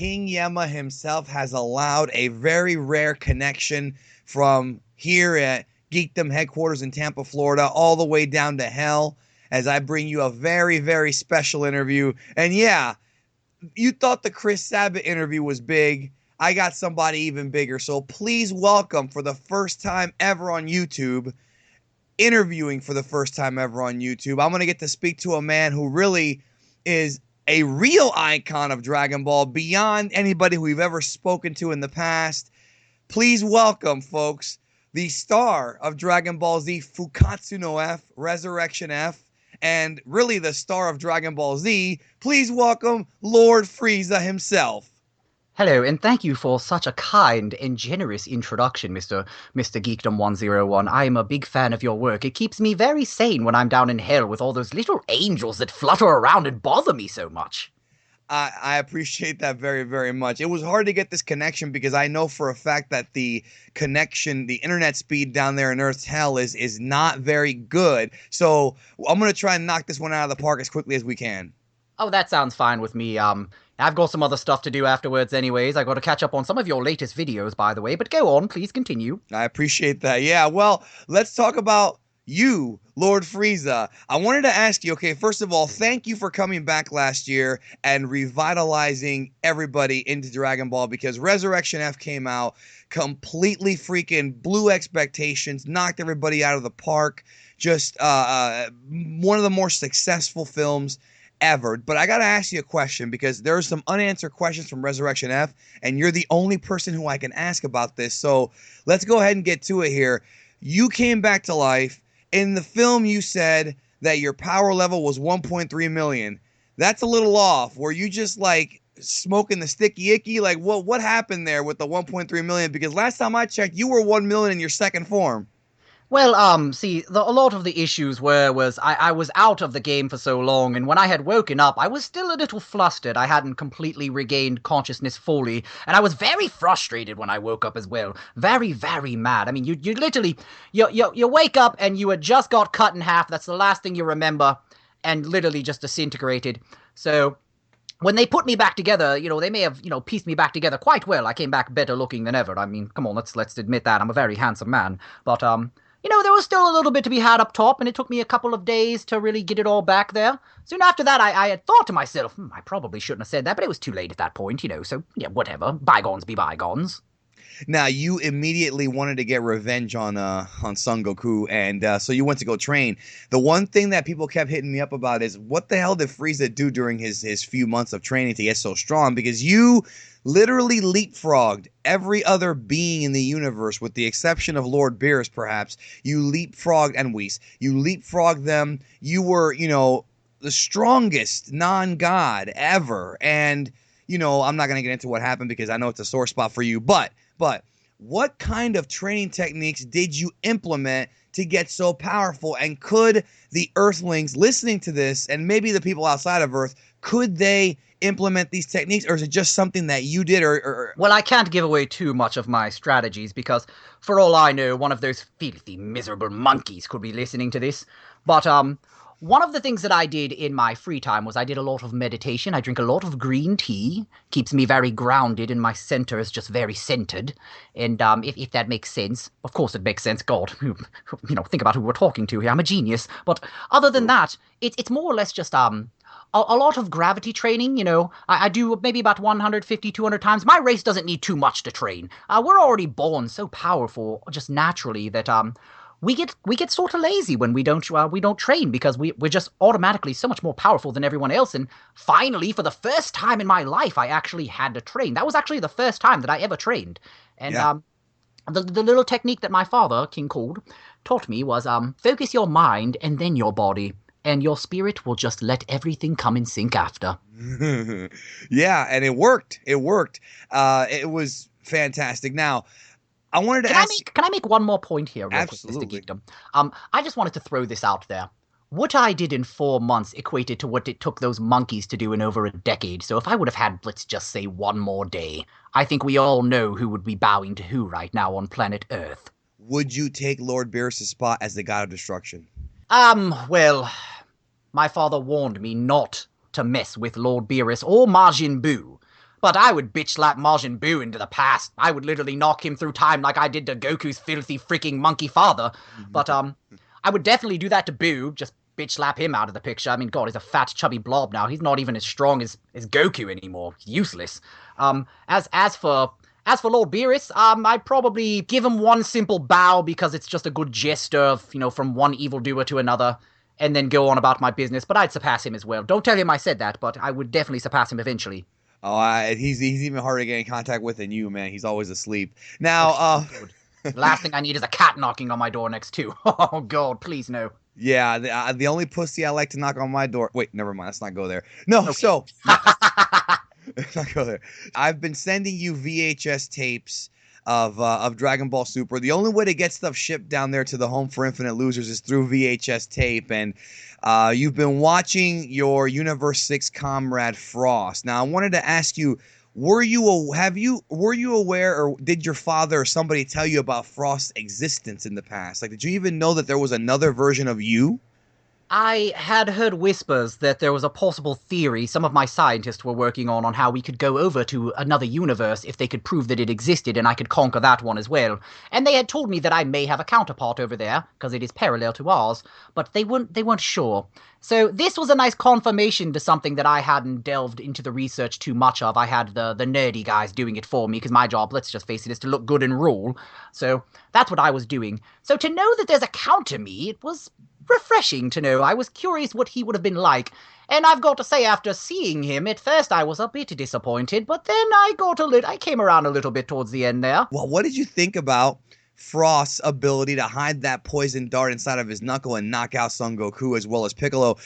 King Yema himself has allowed a very rare connection from here at Geekdom headquarters in Tampa, Florida, all the way down to hell as I bring you a very, very special interview. And yeah, you thought the Chris Sabat interview was big. I got somebody even bigger. So please welcome, for the first time ever on YouTube, interviewing for the first time ever on YouTube, I'm going to get to speak to a man who really is a real icon of Dragon Ball beyond anybody who we've ever spoken to in the past. Please welcome, folks, the star of Dragon Ball Z Fukatsu no F, Resurrection F, and really the star of Dragon Ball Z. Please welcome Lord Frieza himself. Hello, and thank you for such a kind and generous introduction, Mr. Geekdom 101. I am a big fan of your work. It keeps me very sane when I'm down in hell with all those little angels that flutter around and bother me so much. I appreciate that very, very much. It was hard to get this connection because I know for a fact that the connection, the internet speed down there in Earth's hell is not very good. So I'm going to try and knock this one out of the park as quickly as we can. Oh, that sounds fine with me. I've got some other stuff to do afterwards anyways. I got to catch up on some of your latest videos, by the way. But go on, please continue. I appreciate that. Yeah, well, let's talk about you, Lord Frieza. I wanted to ask you, okay, first of all, thank you for coming back last year and revitalizing everybody into Dragon Ball, because Resurrection F came out, completely freaking blew expectations, knocked everybody out of the park. Just one of the more successful films ever. But I gotta ask you a question, because there are some unanswered questions from Resurrection F, and you're the only person who I can ask about this. So let's go ahead and get to it here. You came back to life. In the film, you said that your power level was 1.3 million. That's a little off. Were you just like smoking the sticky icky? Like what happened there with the 1.3 million? Because last time I checked, you were 1 million in your second form. Well, see, a lot of the issues was I was out of the game for so long, and when I had woken up, I was still a little flustered. I hadn't completely regained consciousness fully, and I was very frustrated when I woke up as well. Very, very mad. I mean, you literally, you wake up and you had just got cut in half. That's the last thing you remember, and literally just disintegrated. So when they put me back together, they may have, pieced me back together quite well. I came back better looking than ever. I mean, come on, let's admit that. I'm a very handsome man. But, there was still a little bit to be had up top, and it took me a couple of days to really get it all back there. Soon after that, I had thought to myself, I probably shouldn't have said that, but it was too late at that point, so, yeah, whatever. Bygones be bygones. Now, you immediately wanted to get revenge on Son Goku, and so you went to go train. The one thing that people kept hitting me up about is, what the hell did Frieza do during his few months of training to get so strong? Because you literally leapfrogged every other being in the universe, with the exception of Lord Beerus, perhaps. You leapfrogged, and Whis. You leapfrogged them. You were, the strongest non-god ever. And, I'm not going to get into what happened because I know it's a sore spot for you, but what kind of training techniques did you implement to get so powerful? And could the Earthlings listening to this, and maybe the people outside of Earth, could they implement these techniques, or is it just something that you did? Well, I can't give away too much of my strategies, because for all I know, one of those filthy, miserable monkeys could be listening to this. But one of the things that I did in my free time was I did a lot of meditation. I drink a lot of green tea. Keeps me very grounded, and my center is just very centered. And if that makes sense. Of course it makes sense. God, think about who we're talking to here. I'm a genius. But other than that, it's more or less just a lot of gravity training. I do maybe about 150, 200 times. My race doesn't need too much to train. We're already born so powerful just naturally that we get sort of lazy when we don't train, because we're just automatically so much more powerful than everyone else. And finally, for the first time in my life, I actually had to train. That was actually the first time that I ever trained. And yeah. The little technique that my father, King Cold, taught me was focus your mind and then your body, and your spirit will just let everything come in sync after. Yeah, and it worked. It worked. It was fantastic. Now, I wanted to ask... Can I make one more point here real Absolutely. quick, Mr. Geekdom? I just wanted to throw this out there. What I did in 4 months equated to what it took those monkeys to do in over a decade. So if I would have had, let's just say, 1 more day, I think we all know who would be bowing to who right now on planet Earth. Would you take Lord Beerus' spot as the God of Destruction? Well, my father warned me not to mess with Lord Beerus or Majin Buu. But I would bitch slap Majin Buu into the past. I would literally knock him through time like I did to Goku's filthy freaking monkey father. But I would definitely do that to Buu, just bitch slap him out of the picture. I mean, God, he's a fat, chubby blob now. He's not even as strong as Goku anymore. He's useless. As for Lord Beerus, I'd probably give him one simple bow because it's just a good gesture of, from one evildoer to another, and then go on about my business. But I'd surpass him as well. Don't tell him I said that, but I would definitely surpass him eventually. Oh, he's even harder to get in contact with than you, man. He's always asleep. Now, the last thing I need is a cat knocking on my door next to. Oh God, please no. Yeah, the only pussy I like to knock on my door. Wait, never mind. Let's not go there. No, Okay. so let's not go there. I've been sending you VHS tapes of Dragon Ball Super. The only way to get stuff shipped down there to the Home for Infinite Losers is through VHS tape, and you've been watching your Universe 6 comrade Frost. Now, I wanted to ask you, were you aware, or did your father or somebody tell you about Frost's existence in the past? Like, did you even know that there was another version of you? I had heard whispers that there was a possible theory some of my scientists were working on how we could go over to another universe if they could prove that it existed and I could conquer that one as well. And they had told me that I may have a counterpart over there, because it is parallel to ours, but they weren't sure. So this was a nice confirmation to something that I hadn't delved into the research too much of. I had the nerdy guys doing it for me, because my job, let's just face it, is to look good and rule. So that's what I was doing. So to know that there's a counter me, it was refreshing to know. I was curious what he would have been like, and I've got to say, after seeing him, at first I was a bit disappointed, but then I came around a little bit towards the end there. Well, what did you think about Frost's ability to hide that poison dart inside of his knuckle and knock out Son Goku as well as Piccolo?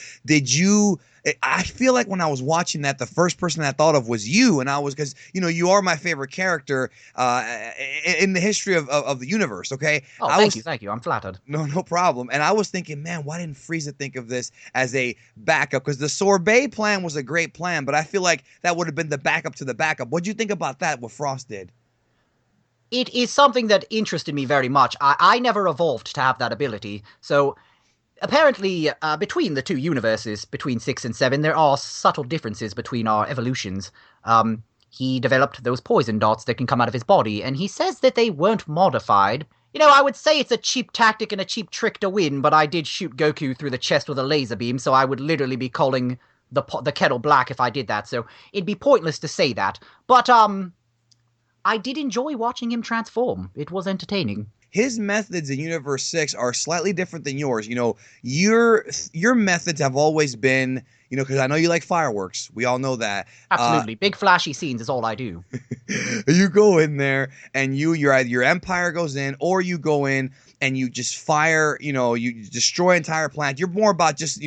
I feel like when I was watching that, the first person I thought of was you, and because you are my favorite character in the history of the universe. Okay. Oh, thank you. I'm flattered. No problem. And I was thinking, man, why didn't Frieza think of this as a backup? Because the sorbet plan was a great plan, but I feel like that would have been the backup to the backup. What'd you think about that? What Frost did? It is something that interested me very much. I never evolved to have that ability, so apparently, between the two universes, between 6 and 7, there are subtle differences between our evolutions. He developed those poison dots that can come out of his body, and he says that they weren't modified. I would say it's a cheap tactic and a cheap trick to win, but I did shoot Goku through the chest with a laser beam, so I would literally be calling the kettle black if I did that, so it'd be pointless to say that. But, I did enjoy watching him transform. It was entertaining. His methods in Universe 6 are slightly different than yours. Your methods have always been, because I know you like fireworks. We all know that. Absolutely. Big flashy scenes is all I do. You go in there and your empire goes in, or you go in and you just fire, you destroy entire planet. You're more about just,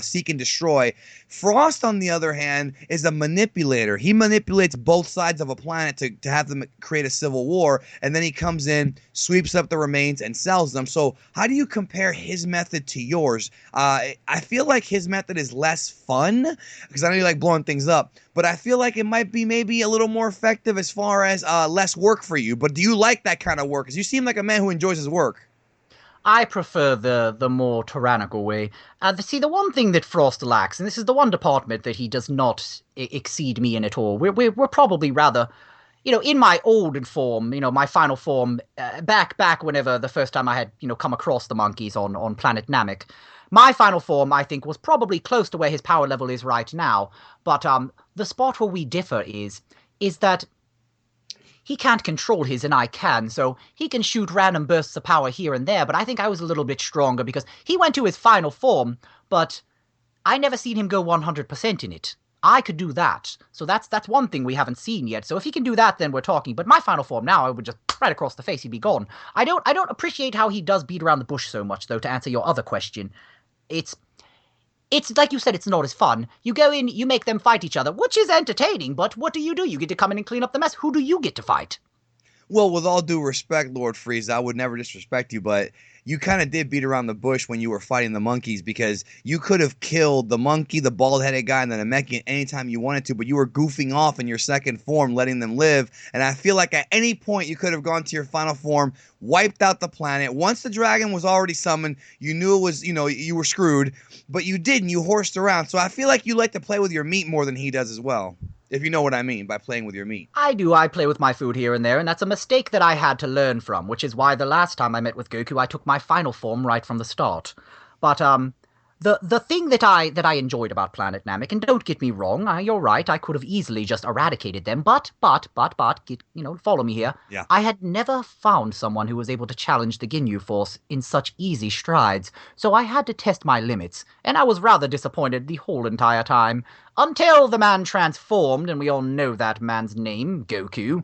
seek and destroy. Frost, on the other hand, is a manipulator. He manipulates both sides of a planet to have them create a civil war, and then he comes in, sweeps up the remains, and sells them. So how do you compare his method to yours? I feel like his method is less fun, because I know you like blowing things up, but I feel like it might be maybe a little more effective as far as less work for you. But do you like that kind of work? Because you seem like a man who enjoys his work. I prefer the more tyrannical way. The one thing that Frost lacks, and this is the one department that he does not exceed me in at all. We're probably rather, in my olden form, my final form, back whenever the first time I had, come across the monkeys on planet Namek. My final form, I think, was probably close to where his power level is right now. But the spot where we differ is that he can't control his and I can, so he can shoot random bursts of power here and there, but I think I was a little bit stronger because he went to his final form, but I never seen him go 100% in it. I could do that, so that's one thing we haven't seen yet, so if he can do that, then we're talking, but my final form now, I would just right across the face, he'd be gone. I don't appreciate how he does beat around the bush so much, though, to answer your other question. It's like you said, it's not as fun. You go in, you make them fight each other, which is entertaining, but what do? You get to come in and clean up the mess. Who do you get to fight? Well, with all due respect, Lord Frieza, I would never disrespect you, but you kind of did beat around the bush when you were fighting the monkeys, because you could have killed the monkey, the bald-headed guy, and the Namekian anytime you wanted to, but you were goofing off in your second form, letting them live, and I feel like at any point you could have gone to your final form, wiped out the planet. Once the dragon was already summoned, you knew it was, you were screwed, but you didn't. You horsed around, so I feel like you like to play with your meat more than he does as well. If you know what I mean by playing with your meat. I do. I play with my food here and there, and that's a mistake that I had to learn from, which is why the last time I met with Goku, I took my final form right from the start. But the thing that I enjoyed about Planet Namek, and don't get me wrong, you're right, I could have easily just eradicated them, but follow me here. Yeah. I had never found someone who was able to challenge the Ginyu Force in such easy strides, so I had to test my limits, and I was rather disappointed the whole entire time. Until the man transformed, and we all know that man's name, Goku.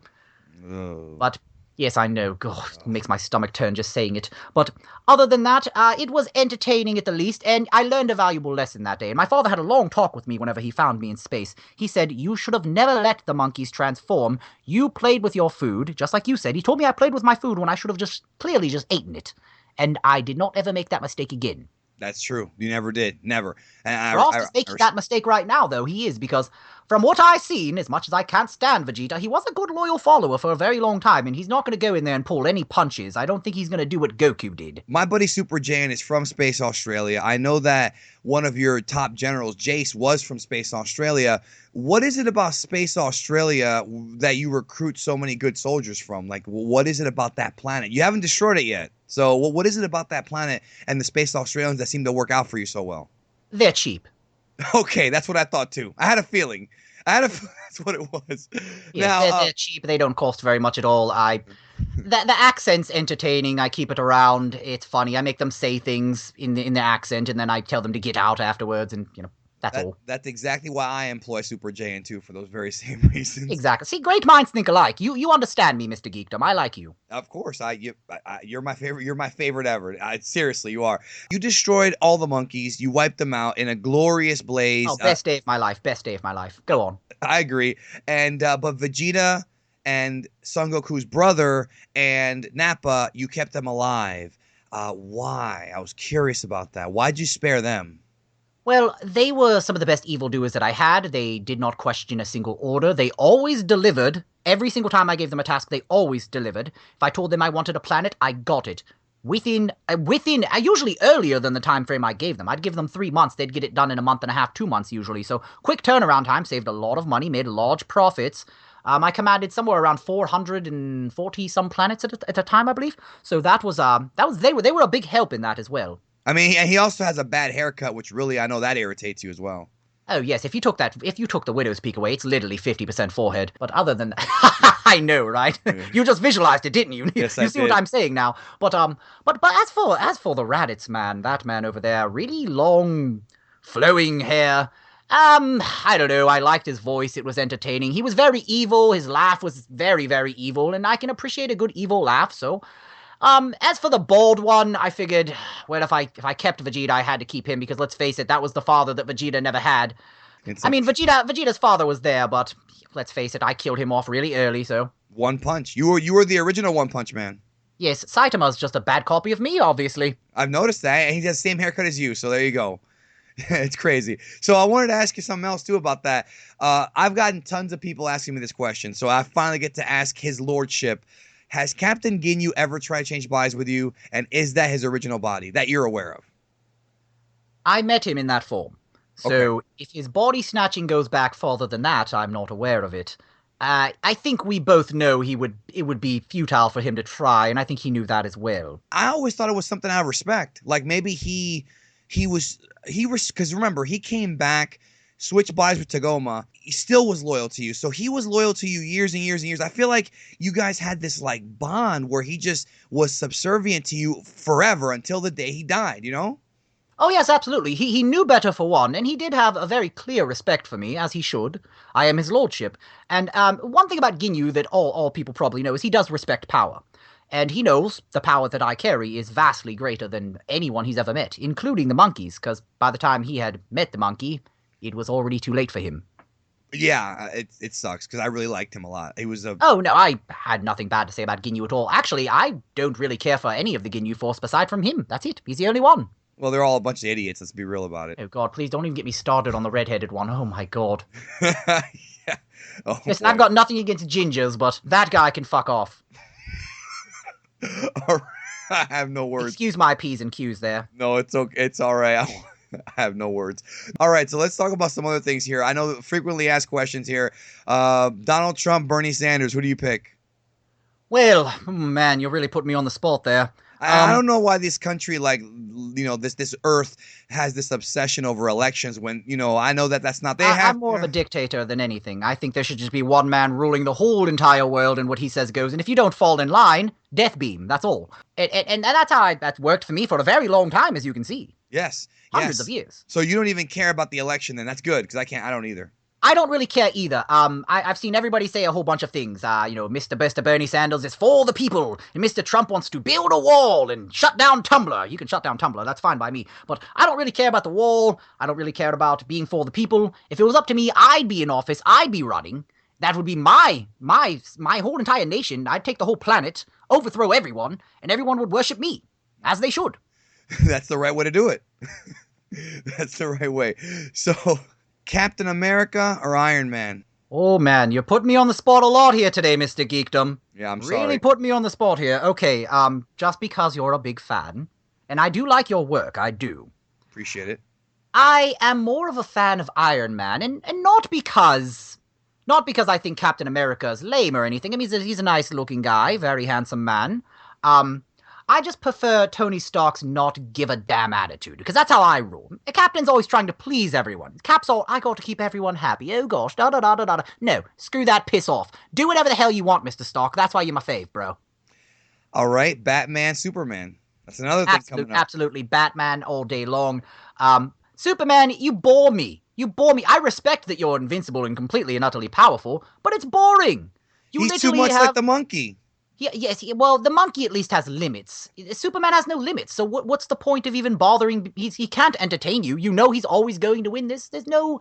Oh. But yes, I know. God, it makes my stomach turn just saying it. But other than that, it was entertaining at the least, and I learned a valuable lesson that day. And my father had a long talk with me whenever he found me in space. He said, you should have never let the monkeys transform. You played with your food, just like you said. He told me I played with my food when I should have just clearly just eaten it. And I did not ever make that mistake again. That's true. You never did. Never. And Frost is making that mistake right now, though. He is, because from what I've seen, as much as I can't stand Vegeta, he was a good loyal follower for a very long time, and he's not going to go in there and pull any punches. I don't think he's going to do what Goku did. My buddy Super JAYAIN is from Space Australia. I know that one of your top generals, Jace, was from Space Australia. What is it about Space Australia that you recruit so many good soldiers from? Like, what is it about that planet? You haven't destroyed it yet. So what is it about that planet and the Space Australians that seem to work out for you so well? They're cheap. Okay, that's what I thought too. I had a feeling. That's what it was. Yeah, Now, they're cheap. They don't cost very much at all. The accent's entertaining. I keep it around. It's funny. I make them say things in the accent, and then I tell them to get out afterwards, and that's all. That's exactly why I employ Super JAYAIN too, for those very same reasons. Exactly. See, great minds think alike. You understand me, Mr. Geekdom. I like you. Of course, you're my favorite. You're my favorite ever. Seriously, you are. You destroyed all the monkeys. You wiped them out in a glorious blaze. Oh, best day of my life. Best day of my life. Go on. I agree. And but Vegeta and Son Goku's brother and Nappa, you kept them alive. Why? I was curious about that. Why'd you spare them? Well, they were some of the best evildoers that I had. They did not question a single order. They always delivered. Every single time I gave them a task, they always delivered. If I told them I wanted a planet, I got it. Within usually earlier than the time frame I gave them. I'd give them 3 months. They'd get it done in a month and a half, 2 months usually. So quick turnaround time, saved a lot of money, made large profits. I commanded somewhere around 440 some planets at a time, I believe. So they were a big help in that as well. I mean, and he also has a bad haircut, which really, I know that irritates you as well. Oh yes, if you took the widow's peak away, it's literally 50% forehead. But other than that, I know, right? You just visualized it, didn't you? Yes, you see what I'm saying now. But as for the Raditz man, that man over there, really long, flowing hair. I don't know. I liked his voice. It was entertaining. He was very evil. His laugh was very, very evil, and I can appreciate a good evil laugh. So. As for the bald one, I figured, well, if I kept Vegeta, I had to keep him because let's face it, that was the father that Vegeta never had. Vegeta's father was there, but let's face it, I killed him off really early, so. One Punch. You were the original One Punch Man. Yes, Saitama's just a bad copy of me, obviously. I've noticed that, and he has the same haircut as you, so there you go. It's crazy. So I wanted to ask you something else too about that. I've gotten tons of people asking me this question, so I finally get to ask his lordship. Has Captain Ginyu ever tried to change bodies with you, and is that his original body that you're aware of? I met him in that form. So If his body snatching goes back farther than that, I'm not aware of it. I think we both know it would be futile for him to try, and I think he knew that as well. I always thought it was something out of respect. Like maybe he was because remember, he came back, switched bodies with Tagoma, he still was loyal to you. So he was loyal to you years and years and years. I feel like you guys had this like bond where he just was subservient to you forever until the day he died, you know? Oh yes, absolutely. He knew better for one, and he did have a very clear respect for me, as he should. I am his lordship. And one thing about Ginyu that all people probably know is he does respect power. And he knows the power that I carry is vastly greater than anyone he's ever met, including the monkeys, because by the time he had met the monkey, it was already too late for him. Yeah, it sucks because I really liked him a lot. He was a... Oh, no, I had nothing bad to say about Ginyu at all. Actually, I don't really care for any of the Ginyu Force beside from him. That's it. He's the only one. Well, they're all a bunch of idiots. Let's be real about it. Oh, God, please don't even get me started on the redheaded one. Oh, my God. Yeah. Oh, listen, boy. I've got nothing against gingers, but that guy can fuck off. All right. I have no words. Excuse my P's and Q's there. No, it's okay. It's all right. I have no words. All right, so let's talk about some other things here. I know frequently asked questions here. Donald Trump, Bernie Sanders, who do you pick? Well, man, you really put me on the spot there. I don't know why this country, like, this earth has this obsession over elections when, I know that that's not, I'm more of a dictator than anything. I think there should just be one man ruling the whole entire world, and what he says goes. And if you don't fall in line, death beam. That's all. And that's how that's worked for me for a very long time, as you can see. Yes. Hundreds of years. So you don't even care about the election, then? That's good, because I don't either. I don't really care either. I've seen everybody say a whole bunch of things. Mr. Bernie Sanders is for the people, and Mr. Trump wants to build a wall and shut down Tumblr. You can shut down Tumblr, that's fine by me. But I don't really care about the wall. I don't really care about being for the people. If it was up to me, I'd be in office. I'd be running. That would be my whole entire nation. I'd take the whole planet, overthrow everyone, and everyone would worship me, as they should. That's the right way to do it. That's the right way. So, Captain America or Iron Man? Oh, man, you're putting me on the spot a lot here today, Mr. Geekdom. Yeah, I'm sorry. Really put me on the spot here. Okay, just because you're a big fan, and I do like your work, I do. Appreciate it. I am more of a fan of Iron Man, and not because I think Captain America is lame or anything. I mean, he's a nice-looking guy, very handsome man. I just prefer Tony Stark's not give a damn attitude, because that's how I rule. A captain's always trying to please everyone. Cap's all, I got to keep everyone happy. Oh gosh, da-da-da-da-da. No, screw that, piss off. Do whatever the hell you want, Mr. Stark. That's why you're my fave, bro. All right, Batman, Superman. That's another thing coming up. Absolutely, Batman all day long. Superman, you bore me. You bore me. I respect that you're invincible and completely and utterly powerful, but it's boring. He's too much like the monkey. Yes, well, the monkey at least has limits. Superman has no limits, so what's the point of even bothering? He can't entertain you. You know he's always going to win this. There's no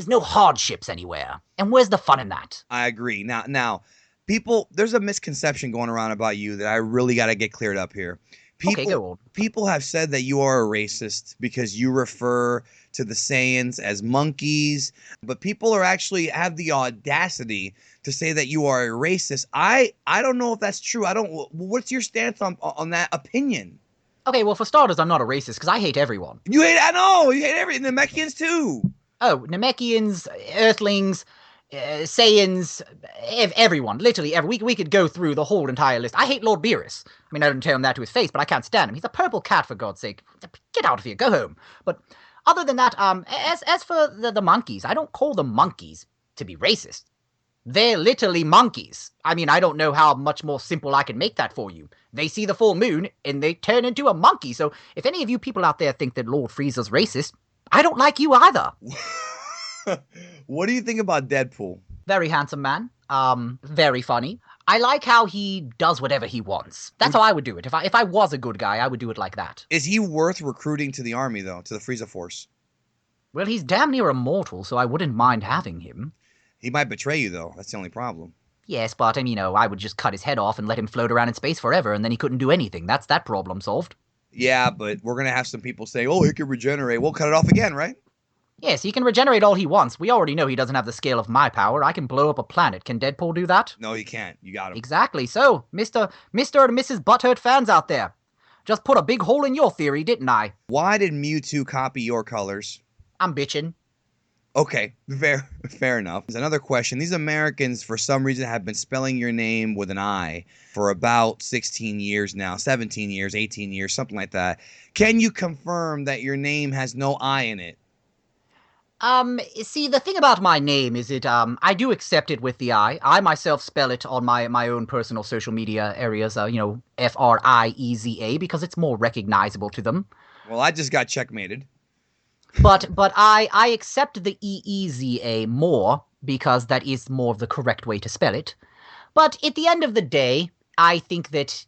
hardships anywhere. And where's the fun in that? I agree. Now, people, there's a misconception going around about you that I really got to get cleared up here. People have said that you are a racist because you refer to the Saiyans as monkeys, but people are actually have the audacity to say that you are a racist. I don't know if that's true. What's your stance on that opinion? Okay, well, for starters, I'm not a racist because I hate everyone. I know, you hate every Namekians too. Oh, Namekians, Earthlings, Saiyans, everyone, literally we could go through the whole entire list. I hate Lord Beerus. I mean, I don't tell him that to his face, but I can't stand him. He's a purple cat, for God's sake. Get out of here, go home. But other than that, as for the monkeys, I don't call them monkeys to be racist. They're literally monkeys. I mean, I don't know how much more simple I can make that for you. They see the full moon, and they turn into a monkey. So if any of you people out there think that Lord Frieza's racist, I don't like you either. What do you think about Deadpool? Very handsome man. Very funny. I like how he does whatever he wants. That's how I would do it. If I was a good guy, I would do it like that. Is he worth recruiting to the army, though, to the Frieza Force? Well, he's damn near immortal, so I wouldn't mind having him. He might betray you, though. That's the only problem. Yes, but, I would just cut his head off and let him float around in space forever, and then he couldn't do anything. That's that problem solved. Yeah, but we're going to have some people say, oh, he can regenerate. We'll cut it off again, right? Yes, he can regenerate all he wants. We already know he doesn't have the scale of my power. I can blow up a planet. Can Deadpool do that? No, he can't. You got him. Exactly. So, Mr. and Mrs. Butthurt fans out there, just put a big hole in your theory, didn't I? Why did Mewtwo copy your colors? I'm bitching. Okay, fair enough. There's another question. These Americans, for some reason, have been spelling your name with an I for about 16 years now, 17 years, 18 years, something like that. Can you confirm that your name has no I in it? See, the thing about my name is I do accept it with the I. I myself spell it on my own personal social media areas, Frieza, because it's more recognizable to them. Well, I just got checkmated. But I accept the EEZA more because that is more of the correct way to spell it. But at the end of the day, I think that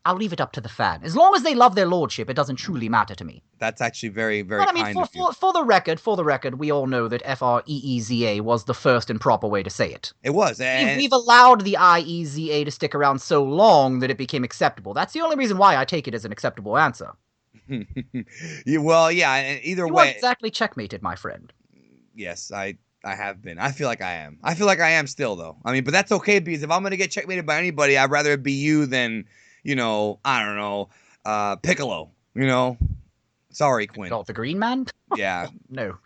I'll leave it up to the fan. As long as they love their lordship, it doesn't truly matter to me. That's actually very, very kind of you. For the record, we all know that FREEZA was the first and proper way to say it. It was. We've allowed the IEZA to stick around so long that it became acceptable. That's the only reason why I take it as an acceptable answer. Well, yeah, either way. You weren't exactly checkmated, my friend. Yes, I have been. I feel like I am. I feel like I am still, though. I mean, but that's okay, because if I'm going to get checkmated by anybody, I'd rather it be you than, I don't know, Piccolo, Sorry, Quinn. Oh, the Green Man? Yeah. No.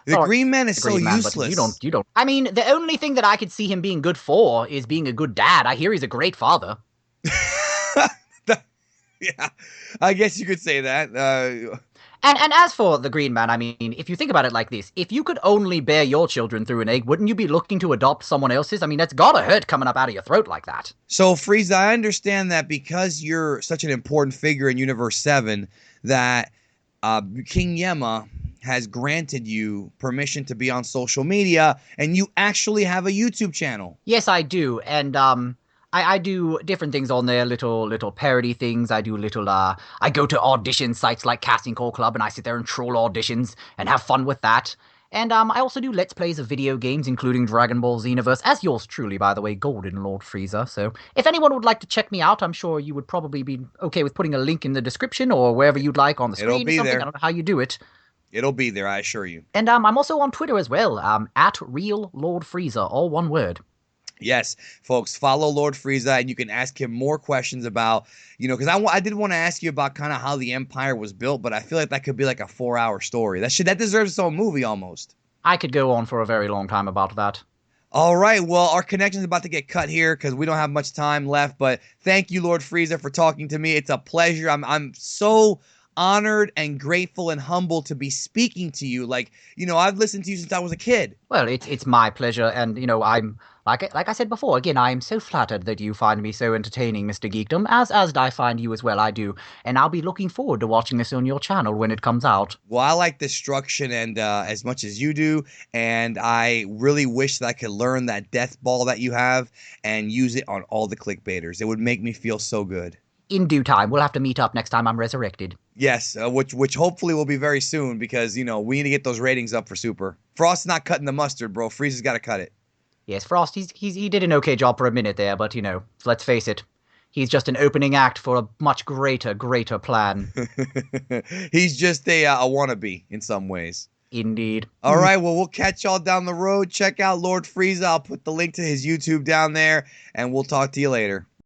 The Sorry, Green Man is the so Green Man, but useless. you don't. I mean, the only thing that I could see him being good for is being a good dad. I hear he's a great father. Yeah, I guess you could say that. And as for the Green Man, I mean, if you think about it like this, if you could only bear your children through an egg, wouldn't you be looking to adopt someone else's? I mean, that's gotta hurt coming up out of your throat like that. So, Frieza, I understand that because you're such an important figure in Universe 7, that King Yema has granted you permission to be on social media, and you actually have a YouTube channel. Yes, I do, and I do different things on there, little parody things. I do I go to audition sites like Casting Call Club, and I sit there and troll auditions and have fun with that. And I also do Let's Plays of video games, including Dragon Ball Xenoverse, as yours truly, by the way, Golden Lord Frieza. So if anyone would like to check me out, I'm sure you would probably be okay with putting a link in the description or wherever you'd like on the It'll screen or be something. there. I don't know how you do it. It'll be there, I assure you. And I'm also on Twitter as well, at Real Lord Frieza, all one word. Yes, folks, follow Lord Frieza, and you can ask him more questions about, because I did want to ask you about kind of how the Empire was built, but I feel like that could be like a 4-hour story. That deserves its own movie almost. I could go on for a very long time about that. All right, well, our connection's about to get cut here because we don't have much time left, but thank you, Lord Frieza, for talking to me. It's a pleasure. I'm so honored and grateful and humbled to be speaking to you. Like, I've listened to you since I was a kid. Well, it's my pleasure, and I'm like I said before. Again, I am so flattered that you find me so entertaining, Mr. Geekdom, as I find you as well. I do, and I'll be looking forward to watching this on your channel when it comes out. Well, I like destruction and as much as you do, and I really wish that I could learn that death ball that you have and use it on all the clickbaiters. It would make me feel so good. In due time, we'll have to meet up next time I'm resurrected. Yes, which hopefully will be very soon because, we need to get those ratings up for Super. Frost's not cutting the mustard, bro. Frieza's got to cut it. Yes, Frost, he did an okay job for a minute there, but, let's face it, he's just an opening act for a much greater plan. He's just a wannabe in some ways. Indeed. All right, well, we'll catch y'all down the road. Check out Lord Frieza. I'll put the link to his YouTube down there, and we'll talk to you later.